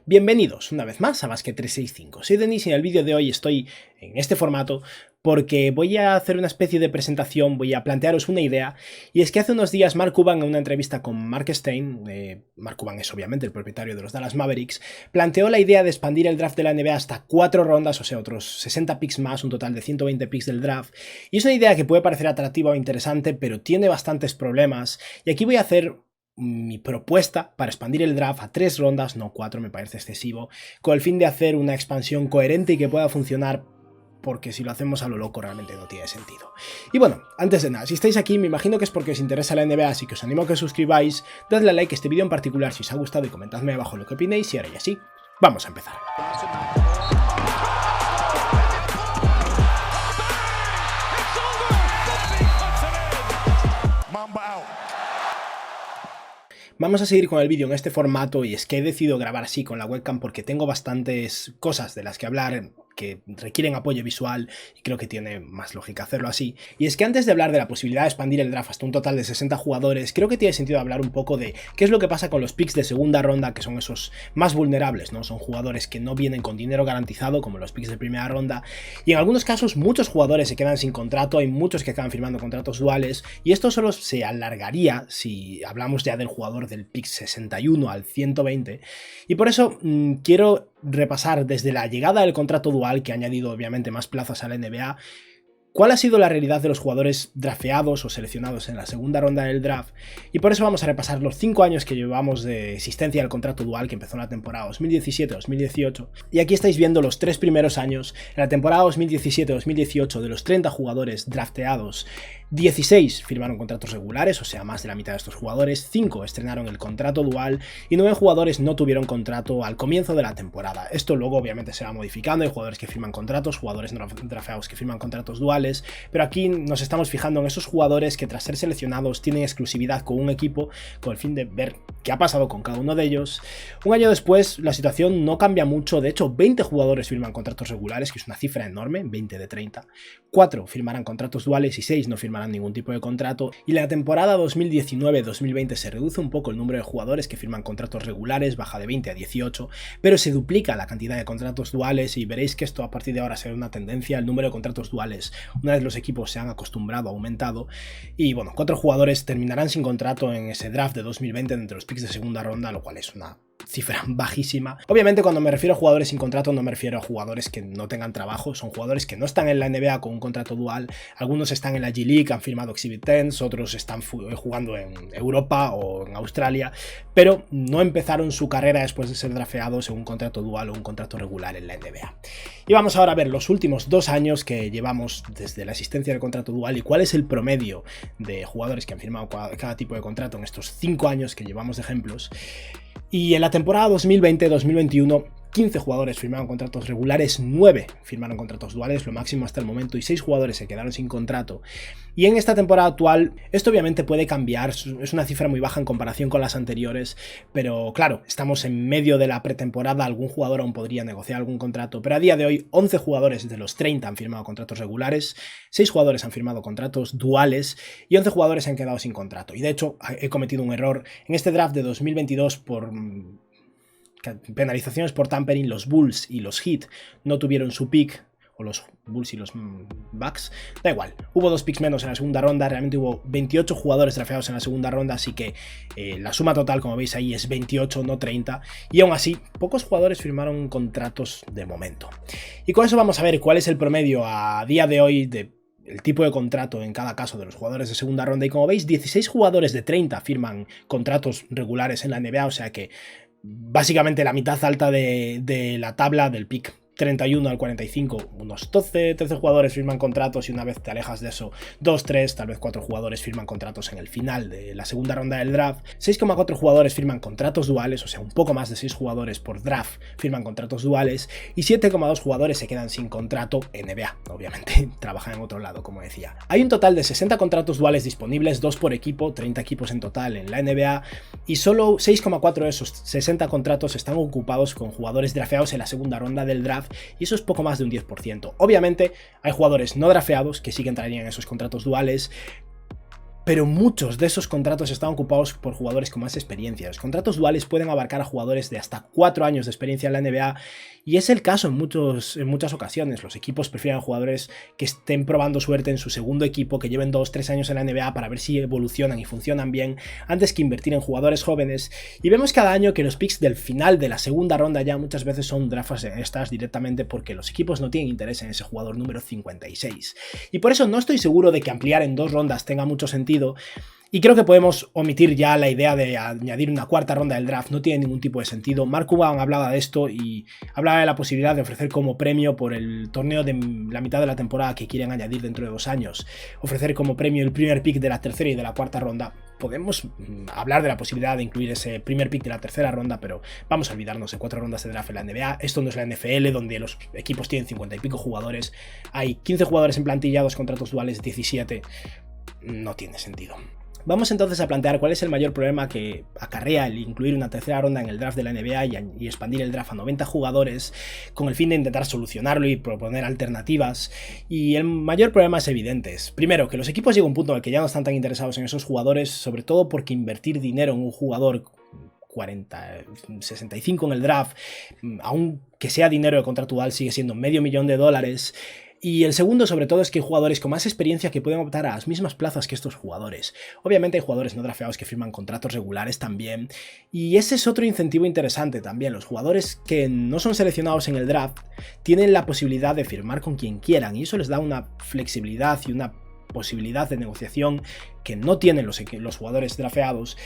Bienvenidos una vez más a Basket365. Soy Denis y en el vídeo de hoy estoy en este formato porque voy a hacer una especie de presentación, voy a plantearos una idea, y es que hace unos días Mark Cuban, en una entrevista con Mark Stein, Mark Cuban es obviamente el propietario de los Dallas Mavericks, planteó la idea de expandir el draft de la NBA hasta 4 rondas, o sea, otros 60 picks más, un total de 120 picks del draft, y es una idea que puede parecer atractiva o interesante, pero tiene bastantes problemas, y aquí voy a hacer mi propuesta para expandir el draft a 3 rondas, no 4, me parece excesivo, con el fin de hacer una expansión coherente y que pueda funcionar, porque si lo hacemos a lo loco realmente no tiene sentido. Y bueno, antes de nada, si estáis aquí me imagino que es porque os interesa la NBA, así que os animo a que os suscribáis, dadle a like a este vídeo en particular si os ha gustado y comentadme abajo lo que opinéis, y ahora ya sí, vamos a empezar. Vamos a seguir con el vídeo en este formato, y es que he decidido grabar así con la webcam porque tengo bastantes cosas de las que hablar que requieren apoyo visual y creo que tiene más lógica hacerlo así. Y es que antes de hablar de la posibilidad de expandir el draft hasta un total de 60 jugadores, creo que tiene sentido hablar un poco de qué es lo que pasa con los picks de segunda ronda, que son esos más vulnerables, ¿no? Son jugadores que no vienen con dinero garantizado como los picks de primera ronda, y en algunos casos muchos jugadores se quedan sin contrato, hay muchos que acaban firmando contratos duales, y esto solo se alargaría si hablamos ya del jugador del pick 61 al 120, y por eso quiero repasar desde la llegada del contrato dual, que ha añadido obviamente más plazas a la NBA, cuál ha sido la realidad de los jugadores drafteados o seleccionados en la segunda ronda del draft, y por eso vamos a repasar los 5 años que llevamos de existencia del contrato dual, que empezó en la temporada 2017-2018, y aquí estáis viendo los 3 primeros años. En la temporada 2017-2018, de los 30 jugadores drafteados, 16 firmaron contratos regulares, o sea, más de la mitad de estos jugadores, 5 estrenaron el contrato dual y 9 jugadores no tuvieron contrato al comienzo de la temporada. Esto luego obviamente se va modificando, hay jugadores que firman contratos, jugadores no drafteados que firman contratos duales, pero aquí nos estamos fijando en esos jugadores que tras ser seleccionados tienen exclusividad con un equipo, con el fin de ver qué ha pasado con cada uno de ellos. Un año después la situación no cambia mucho, de hecho 20 jugadores firman contratos regulares, que es una cifra enorme, 20 de 30, 4 firmarán contratos duales y 6 no firmarán ningún tipo de contrato, y la temporada 2019-2020 se reduce un poco el número de jugadores que firman contratos regulares, baja de 20 a 18, pero se duplica la cantidad de contratos duales, y veréis que esto a partir de ahora será una tendencia. El número de contratos duales, una vez los equipos se han acostumbrado, ha aumentado, y bueno, 4 jugadores terminarán sin contrato en ese draft de 2020 entre los picks de segunda ronda, lo cual es una cifra bajísima. Obviamente cuando me refiero a jugadores sin contrato no me refiero a jugadores que no tengan trabajo, son jugadores que no están en la NBA con un contrato dual, algunos están en la G-League, han firmado Exhibit 10, otros están jugando en Europa o en Australia, pero no empezaron su carrera después de ser drafteados en un contrato dual o un contrato regular en la NBA. Y vamos ahora a ver los últimos 2 años que llevamos desde la existencia del contrato dual y cuál es el promedio de jugadores que han firmado cada tipo de contrato en estos 5 años que llevamos de ejemplos. Y en la temporada 2020-2021, 15 jugadores firmaron contratos regulares, 9 firmaron contratos duales, lo máximo hasta el momento, y 6 jugadores se quedaron sin contrato. Y en esta temporada actual, esto obviamente puede cambiar, es una cifra muy baja en comparación con las anteriores, pero claro, estamos en medio de la pretemporada, algún jugador aún podría negociar algún contrato, pero a día de hoy 11 jugadores de los 30 han firmado contratos regulares, 6 jugadores han firmado contratos duales y 11 jugadores se han quedado sin contrato. Y de hecho, he cometido un error en este draft de 2022 por penalizaciones por tampering. Los Bulls y los Heat no tuvieron su pick, o los Bulls y los Bucks, da igual, hubo 2 picks menos en la segunda ronda, realmente hubo 28 jugadores drafteados en la segunda ronda, así que la suma total, como veis ahí, es 28, no 30, y aún así, pocos jugadores firmaron contratos de momento. Y con eso vamos a ver cuál es el promedio a día de hoy de el tipo de contrato en cada caso de los jugadores de segunda ronda, y como veis, 16 jugadores de 30 firman contratos regulares en la NBA, o sea que básicamente la mitad alta de la tabla del pick 31 al 45, unos 13 jugadores firman contratos, y una vez te alejas de eso, 2, 3, tal vez 4 jugadores firman contratos en el final de la segunda ronda del draft, 6,4 jugadores firman contratos duales, o sea, un poco más de 6 jugadores por draft firman contratos duales, y 7,2 jugadores se quedan sin contrato en NBA, obviamente trabajan en otro lado, como decía. Hay un total de 60 contratos duales disponibles, 2 por equipo, 30 equipos en total en la NBA, y solo 6,4 de esos 60 contratos están ocupados con jugadores drafteados en la segunda ronda del draft, y eso es poco más de un 10%. Obviamente hay jugadores no drafteados que sí que entrarían en esos contratos duales, pero muchos de esos contratos están ocupados por jugadores con más experiencia. Los contratos duales pueden abarcar a jugadores de hasta 4 años de experiencia en la NBA y es el caso en muchas ocasiones. Los equipos prefieren jugadores que estén probando suerte en su segundo equipo, que lleven 2-3 años en la NBA para ver si evolucionan y funcionan bien, antes que invertir en jugadores jóvenes. Y vemos cada año que los picks del final de la segunda ronda ya muchas veces son drafts extras directamente porque los equipos no tienen interés en ese jugador número 56. Y por eso no estoy seguro de que ampliar en 2 rondas tenga mucho sentido. Y creo que podemos omitir ya la idea de añadir una cuarta ronda del draft, no tiene ningún tipo de sentido. Mark Cuban hablaba de esto y hablaba de la posibilidad de ofrecer como premio por el torneo de la mitad de la temporada que quieren añadir dentro de 2 años, ofrecer como premio el primer pick de la tercera y de la cuarta ronda. Podemos hablar de la posibilidad de incluir ese primer pick de la tercera ronda, pero vamos a olvidarnos de 4 rondas de draft en la NBA. Esto no es la NFL, donde los equipos tienen 50 y pico jugadores, hay 15 jugadores en plantilla, 2 contratos duales, 17. No tiene sentido. Vamos entonces a plantear cuál es el mayor problema que acarrea el incluir una tercera ronda en el draft de la NBA y expandir el draft a 90 jugadores con el fin de intentar solucionarlo y proponer alternativas. Y el mayor problema es evidente. Primero, que los equipos llegan a un punto en el que ya no están tan interesados en esos jugadores, sobre todo porque invertir dinero en un jugador 65 en el draft, aunque sea dinero de contrato dual, sigue siendo $500,000. Y el segundo, sobre todo, es que hay jugadores con más experiencia que pueden optar a las mismas plazas que estos jugadores. Obviamente hay jugadores no drafteados que firman contratos regulares también. Y ese es otro incentivo interesante también. Los jugadores que no son seleccionados en el draft tienen la posibilidad de firmar con quien quieran. Y eso les da una flexibilidad y una posibilidad de negociación que no tienen los jugadores drafteados.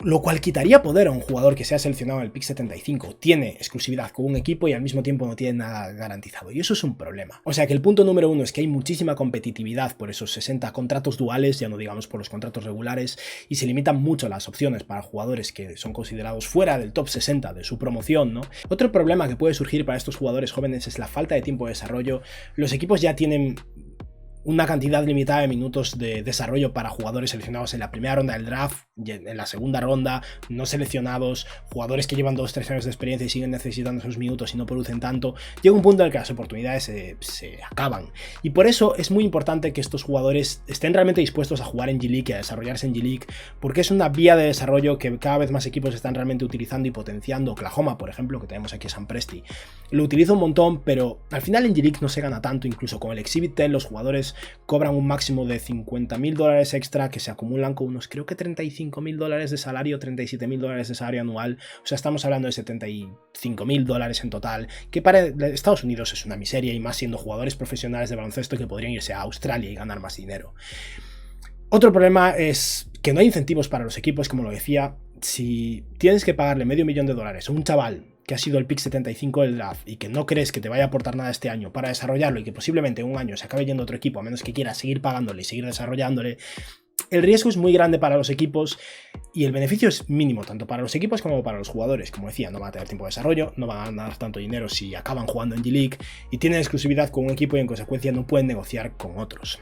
Lo cual quitaría poder a un jugador que sea seleccionado en el pick 75. Tiene exclusividad con un equipo y al mismo tiempo no tiene nada garantizado. Y eso es un problema. O sea que el punto número 1 es que hay muchísima competitividad por esos 60 contratos duales, ya no digamos por los contratos regulares, y se limitan mucho las opciones para jugadores que son considerados fuera del top 60 de su promoción, ¿no? Otro problema que puede surgir para estos jugadores jóvenes es la falta de tiempo de desarrollo. Los equipos ya tienen una cantidad limitada de minutos de desarrollo para jugadores seleccionados en la primera ronda del draft, en la segunda ronda, no seleccionados, jugadores que llevan 2-3 años de experiencia y siguen necesitando esos minutos y no producen tanto. Llega un punto en el que las oportunidades se acaban. Y por eso es muy importante que estos jugadores estén realmente dispuestos a jugar en G-League y a desarrollarse en G-League, porque es una vía de desarrollo que cada vez más equipos están realmente utilizando y potenciando. Oklahoma, por ejemplo, que tenemos aquí a Sam Presti, lo utiliza un montón, pero al final en G-League no se gana tanto. Incluso con el Exhibit 10 los jugadores cobran un máximo de $50,000 extra que se acumulan con unos, creo que $35,000 de salario, $37,000 de salario anual. O sea, estamos hablando de $75,000 en total, que para Estados Unidos es una miseria, y más siendo jugadores profesionales de baloncesto que podrían irse a Australia y ganar más dinero. Otro problema es que no hay incentivos para los equipos, como lo decía. Si tienes que pagarle $500,000 a un chaval que ha sido el pick 75 del draft y que no crees que te vaya a aportar nada este año para desarrollarlo y que posiblemente en un año se acabe yendo a otro equipo, a menos que quieras seguir pagándole y seguir desarrollándole, el riesgo es muy grande para los equipos y el beneficio es mínimo, tanto para los equipos como para los jugadores. Como decía, no van a tener tiempo de desarrollo, no van a ganar tanto dinero si acaban jugando en G-League y tienen exclusividad con un equipo y en consecuencia no pueden negociar con otros.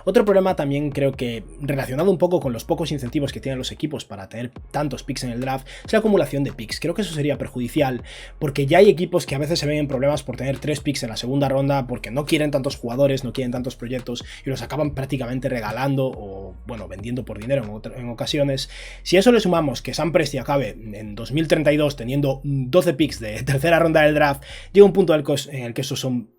Otro problema también, creo que relacionado un poco con los pocos incentivos que tienen los equipos para tener tantos picks en el draft, es la acumulación de picks. Creo que eso sería perjudicial porque ya hay equipos que a veces se ven en problemas por tener 3 picks en la segunda ronda porque no quieren tantos jugadores, no quieren tantos proyectos y los acaban prácticamente regalando o, bueno, vendiendo por dinero en ocasiones. Si a eso le sumamos que Sam Presti acabe en 2032 teniendo 12 picks de tercera ronda del draft, llega un punto en el que esos son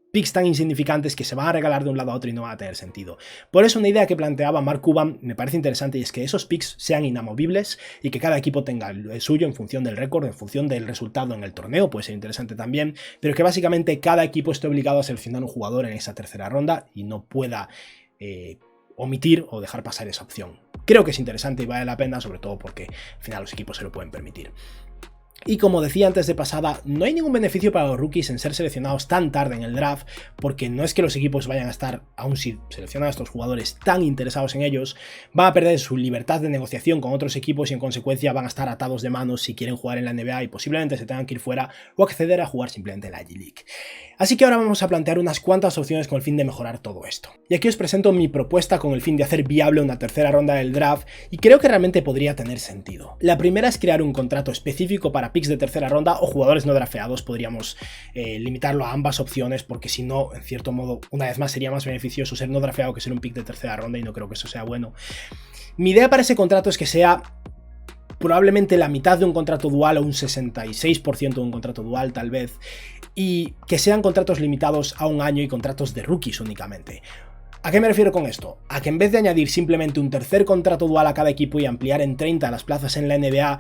picks tan insignificantes que se van a regalar de un lado a otro y no van a tener sentido. Por eso una idea que planteaba Mark Cuban me parece interesante, y es que esos picks sean inamovibles y que cada equipo tenga el suyo en función del récord, en función del resultado en el torneo, puede ser interesante también, pero que básicamente cada equipo esté obligado a seleccionar un jugador en esa tercera ronda y no pueda omitir o dejar pasar esa opción. Creo que es interesante y vale la pena, sobre todo porque al final los equipos se lo pueden permitir. Y como decía antes de pasada, no hay ningún beneficio para los rookies en ser seleccionados tan tarde en el draft, porque no es que los equipos vayan a estar, aun si seleccionan a estos jugadores, tan interesados en ellos, van a perder su libertad de negociación con otros equipos y en consecuencia van a estar atados de manos si quieren jugar en la NBA y posiblemente se tengan que ir fuera o acceder a jugar simplemente en la G-League. Así que ahora vamos a plantear unas cuantas opciones con el fin de mejorar todo esto. Y aquí os presento mi propuesta con el fin de hacer viable una tercera ronda del draft, y creo que realmente podría tener sentido. La primera es crear un contrato específico para picks de tercera ronda o jugadores no drafteados. Podríamos limitarlo a ambas opciones, porque si no, en cierto modo, una vez más sería más beneficioso ser no drafteado que ser un pick de tercera ronda, y no creo que eso sea bueno. Mi idea para ese contrato es que sea probablemente la mitad de un contrato dual o un 66% de un contrato dual tal vez, y que sean contratos limitados a un año y contratos de rookies únicamente. ¿A qué me refiero con esto? A que en vez de añadir simplemente un tercer contrato dual a cada equipo y ampliar en 30 las plazas en la NBA,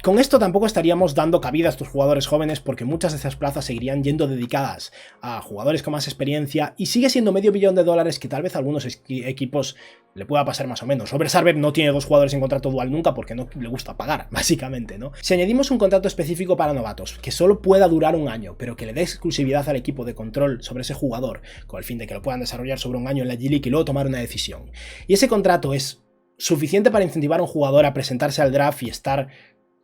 con esto tampoco estaríamos dando cabida a estos jugadores jóvenes, porque muchas de esas plazas seguirían yendo dedicadas a jugadores con más experiencia, y sigue siendo $500 millones que tal vez a algunos equipos le pueda pasar más o menos. Robert Sarver no tiene 2 jugadores en contrato dual nunca porque no le gusta pagar, básicamente, ¿no? Si añadimos un contrato específico para novatos, que solo pueda durar un año, pero que le dé exclusividad al equipo de control sobre ese jugador, con el fin de que lo puedan desarrollar sobre un año en la G-League y luego tomar una decisión, y ese contrato es suficiente para incentivar a un jugador a presentarse al draft y estar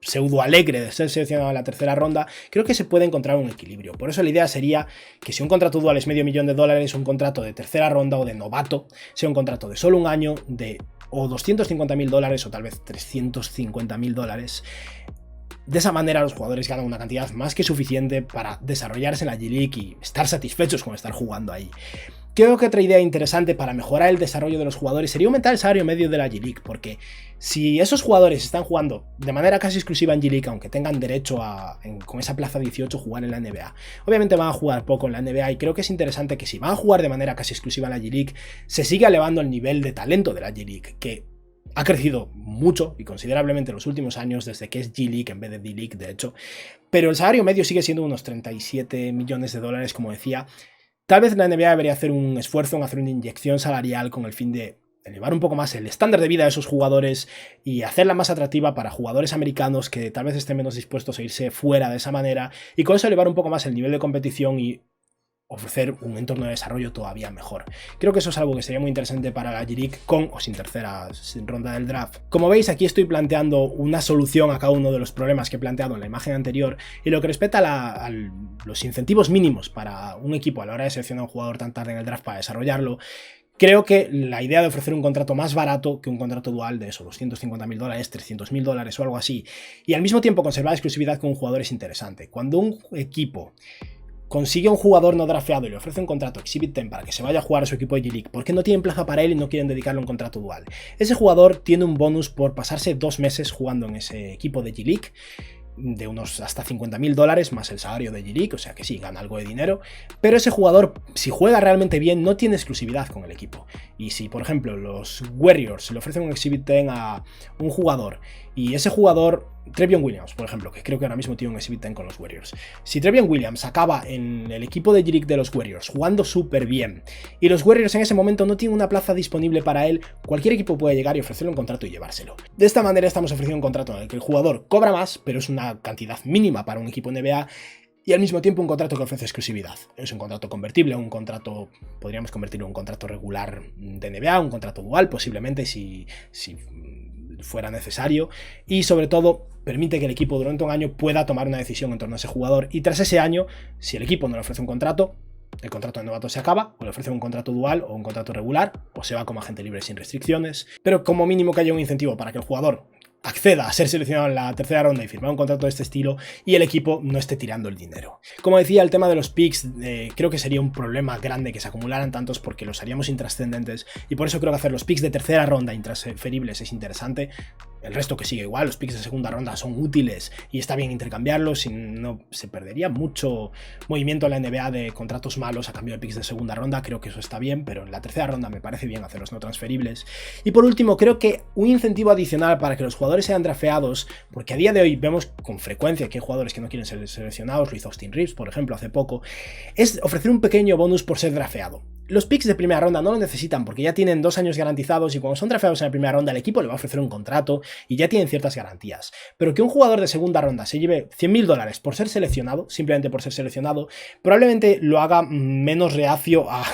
pseudo alegre de ser seleccionado en la tercera ronda, creo que se puede encontrar un equilibrio. Por eso la idea sería que si un contrato dual es $500 millones, un contrato de tercera ronda o de novato sea un contrato de solo un año de o $250.000 o tal vez $350.000. De esa manera los jugadores ganan una cantidad más que suficiente para desarrollarse en la G-League y estar satisfechos con estar jugando ahí. Creo que otra idea interesante para mejorar el desarrollo de los jugadores sería aumentar el salario medio de la G-League, porque si esos jugadores están jugando de manera casi exclusiva en G-League, aunque tengan derecho a, con esa plaza 18, jugar en la NBA, obviamente van a jugar poco en la NBA, y creo que es interesante que si van a jugar de manera casi exclusiva en la G-League, se siga elevando el nivel de talento de la G-League, que ha crecido mucho y considerablemente en los últimos años desde que es G-League en vez de D-League, de hecho, pero el salario medio sigue siendo unos $37 millones, como decía. Tal vez la NBA debería hacer un esfuerzo en hacer una inyección salarial con el fin de elevar un poco más el estándar de vida de esos jugadores y hacerla más atractiva para jugadores americanos que tal vez estén menos dispuestos a irse fuera de esa manera, y con eso elevar un poco más el nivel de competición y ofrecer un entorno de desarrollo todavía mejor. Creo que eso es algo que sería muy interesante para la G-League, con o sin tercera ronda del draft. Como veis, aquí estoy planteando una solución a cada uno de los problemas que he planteado en la imagen anterior, y lo que respecta a los incentivos mínimos para un equipo a la hora de seleccionar a un jugador tan tarde en el draft para desarrollarlo, creo que la idea de ofrecer un contrato más barato que un contrato dual de eso, $250.000, $300.000 o algo así, y al mismo tiempo conservar exclusividad con un jugador es interesante. Cuando un equipo consigue un jugador no drafteado y le ofrece un contrato Exhibit 10 para que se vaya a jugar a su equipo de G-League porque no tienen plaza para él y no quieren dedicarle un contrato dual, ese jugador tiene un bonus por pasarse 2 meses jugando en ese equipo de G-League, de unos hasta $50.000 más el salario de G-League, o sea que sí, gana algo de dinero, pero ese jugador, si juega realmente bien, no tiene exclusividad con el equipo. Y si, por ejemplo, los Warriors le ofrecen un Exhibit 10 a un jugador, y ese jugador, Trevion Williams, por ejemplo, que creo que ahora mismo tiene un Exhibit 10 con los Warriors, si Trevion Williams acaba en el equipo de G-League de los Warriors jugando súper bien, y los Warriors en ese momento no tienen una plaza disponible para él, cualquier equipo puede llegar y ofrecerle un contrato y llevárselo. De esta manera estamos ofreciendo un contrato en el que el jugador cobra más, pero es una cantidad mínima para un equipo NBA, y al mismo tiempo un contrato que ofrece exclusividad. Es un contrato convertible, un contrato, podríamos convertirlo en un contrato regular de NBA, un contrato dual posiblemente si fuera necesario, y sobre todo permite que el equipo durante un año pueda tomar una decisión en torno a ese jugador, y tras ese año, si el equipo no le ofrece un contrato, el contrato de novato se acaba, o le ofrece un contrato dual o un contrato regular, o se va como agente libre sin restricciones, pero como mínimo que haya un incentivo para que el jugador acceda a ser seleccionado en la tercera ronda y firmar un contrato de este estilo, y el equipo no esté tirando el dinero. Como decía, el tema de los picks creo que sería un problema grande que se acumularan tantos, porque los haríamos intrascendentes, y por eso creo que hacer los picks de tercera ronda intransferibles es interesante. El resto que sigue igual, los picks de segunda ronda son útiles y está bien intercambiarlos, y no se perdería mucho movimiento en la NBA de contratos malos a cambio de picks de segunda ronda. Creo que eso está bien, pero en la tercera ronda me parece bien hacerlos no transferibles. Y por último, creo que un incentivo adicional para que los jugadores sean drafteados, porque a día de hoy vemos con frecuencia que hay jugadores que no quieren ser seleccionados, lo hizo Austin Reeves, por ejemplo, hace poco, es ofrecer un pequeño bonus por ser drafteado. Los picks de primera ronda no lo necesitan porque ya tienen 2 años garantizados, y cuando son drafteados en la primera ronda el equipo le va a ofrecer un contrato y ya tienen ciertas garantías. Pero que un jugador de segunda ronda se lleve $100.000 por ser seleccionado, simplemente por ser seleccionado, probablemente lo haga menos reacio a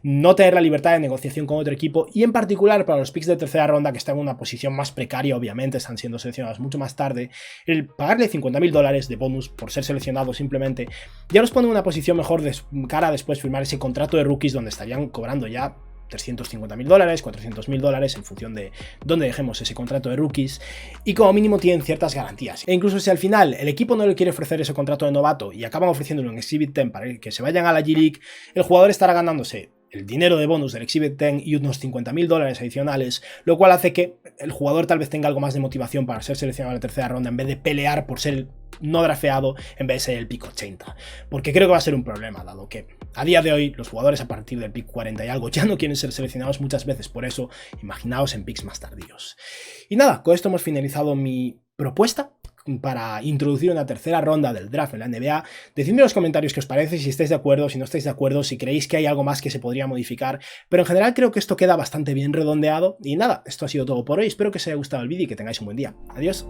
no tener la libertad de negociación con otro equipo, y en particular para los picks de tercera ronda que están en una posición más precaria, obviamente están siendo seleccionados mucho más tarde, el pagarle $50.000 de bonus por ser seleccionado simplemente ya los pone en una posición mejor de cara a después firmar ese contrato de rookies donde estarían cobrando ya $350.000, $400.000 en función de dónde dejemos ese contrato de rookies, y como mínimo tienen ciertas garantías. E incluso si al final el equipo no le quiere ofrecer ese contrato de novato y acaban ofreciéndole un Exhibit 10 para que se vayan a la G-League, el jugador estará ganándose el dinero de bonus del Exhibit 10 y unos $50.000 adicionales, lo cual hace que el jugador tal vez tenga algo más de motivación para ser seleccionado en la tercera ronda en vez de pelear por ser el no drafeado en vez de ser el pick 80. Porque creo que va a ser un problema, dado que a día de hoy los jugadores a partir del pick 40 y algo ya no quieren ser seleccionados muchas veces, por eso imaginaos en picks más tardíos. Y nada, con esto hemos finalizado mi propuesta para introducir una tercera ronda del draft en la NBA. Decidme en los comentarios qué os parece, si estáis de acuerdo, si no estáis de acuerdo, si creéis que hay algo más que se podría modificar, pero en general creo que esto queda bastante bien redondeado. Y nada, esto ha sido todo por hoy, espero que os haya gustado el vídeo y que tengáis un buen día. Adiós.